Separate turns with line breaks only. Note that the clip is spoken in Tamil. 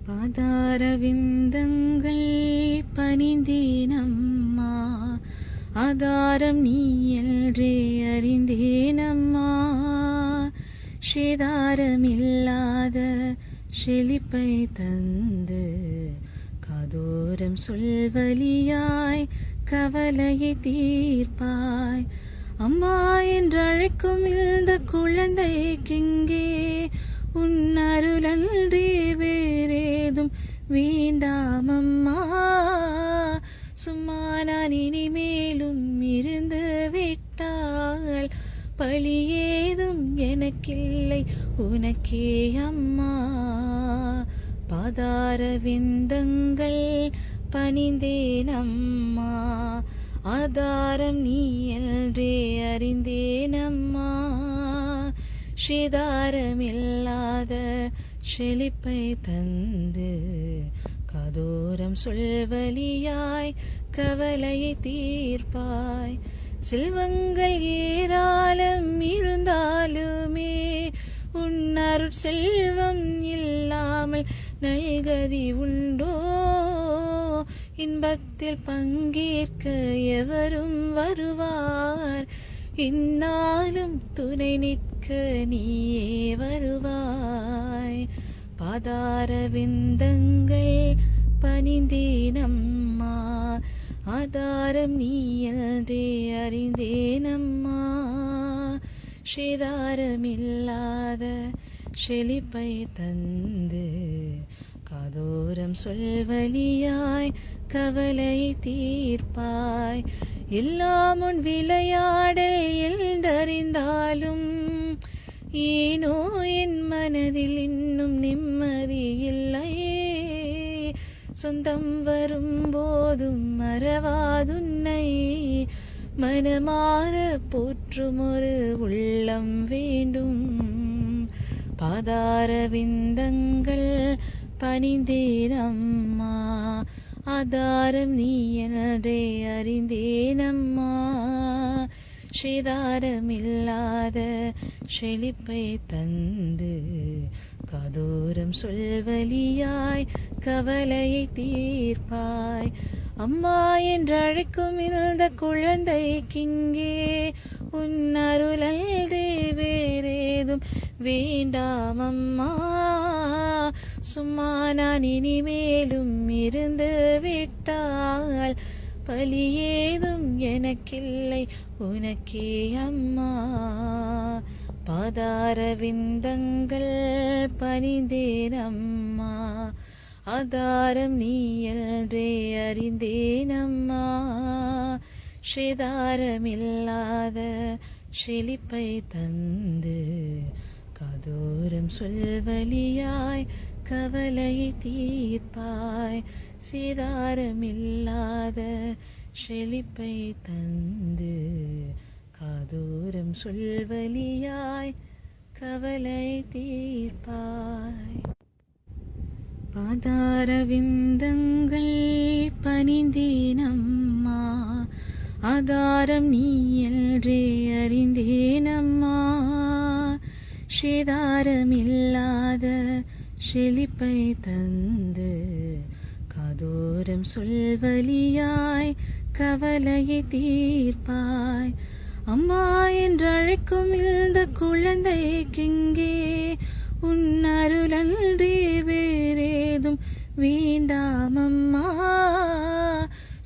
பாதார விந்தங்கள் பணிந்தேனம்மா, ஆதாரம் நீ என்றே அறிந்தேனம்மா. சேதாரமில்லாத செழிப்பை தந்து காதோரம் சொல்வலியாய் கவலையை தீர்ப்பாய். அம்மா என்றழைக்கும் இந்த குழந்தைக்கிங்கே உன் அருளன்றி வேறேதும் வேண்டாமம்மா. சும்மா நான் இனிமேலும் இருந்து விட்டால் பழியேதும் எனக்கில்லை உனக்கே அம்மா. பாதார விந்தங்கள் பணிந்தேனம்மா, ஆதாரம் நீ என்றே அறிந்தேனம்மா. சேதாரமில்லாத செழிப்பை தந்து காதோரம் சொல்வலியாய் கவலையை தீர்ப்பாய். செல்வங்கள் ஏராளம் இருந்தாலுமே உன் அருட்செல்வம் இல்லாமல் நல்கதி உண்டோ? இன்பத்தில் பங்கேற்க எவரும் வருவார், இந்நாளும் துணை நிற்க நீயே வருவாய். பாதார விந்தங்கள் பணிந்தேனம்மா, ஆதாரம் நீ என்றே அறிந்தேனம்மா. சேதாரமில்லாத செழிப்பை தந்து காதோரம் சொல்வலியாய் கவலை தீர்ப்பாய். எல்லாம் உன் விளையாடல் என்றறிந்தாலும் ஏனோ என் மனதில் இன்னும் நிம்மதி இல்லையே. சொந்தம் வரும்போதும் மறவாதுன்னை மனமாற போற்றும் ஒரு உள்ளம் வேண்டும். பாதார விந்தங்கள் பணிந்தேனம்மா, ஆதாரம் நீ என்றே அறிந்தேனம்மா. சேதாரமில்லாத செழிப்பை தந்து காதோரம் சொல்வலியாய் கவலையை தீர்ப்பாய். அம்மா என்றழைக்கும் இந்த குழந்தைக்கிங்கே உன் அருளன்றி வேறேதும் வேண்டாமம்மா. சும்மா நான் இனிமேலும் இருந்து விட்டால் பழியேதும் எனக்கில்லை உனக்கே அம்மா. பாதார விந்தங்கள் பணிந்தேனம்மா, ஆதாரம் நீ என்றே அறிந்தேனம்மா. சேதாரமில்லாத செழிப்பை தந்து காதோரம் சொல்வலியாய் கவலையை தீர்ப்பாய். சேதாரமில்லாத செழிப்பை தந்து காதோரம் சொல்வலியாய் கவலை தீர்ப்பாய். பாதார விந்தங்கள் பணிந்தேனம்மா, ஆதாரம் நீ என்றே அறிந்தேனம்மா. சேதாரமில்லாத செழிப்பை தந்து காதோரம் சொல்வலியாய் கவலையை தீர்ப்பாய். அம்மா என்றழைக்கும் இந்த குழந்தைக்கிங்கே உன் அருளன்றி வேறேதும் வேண்டாமம்மா.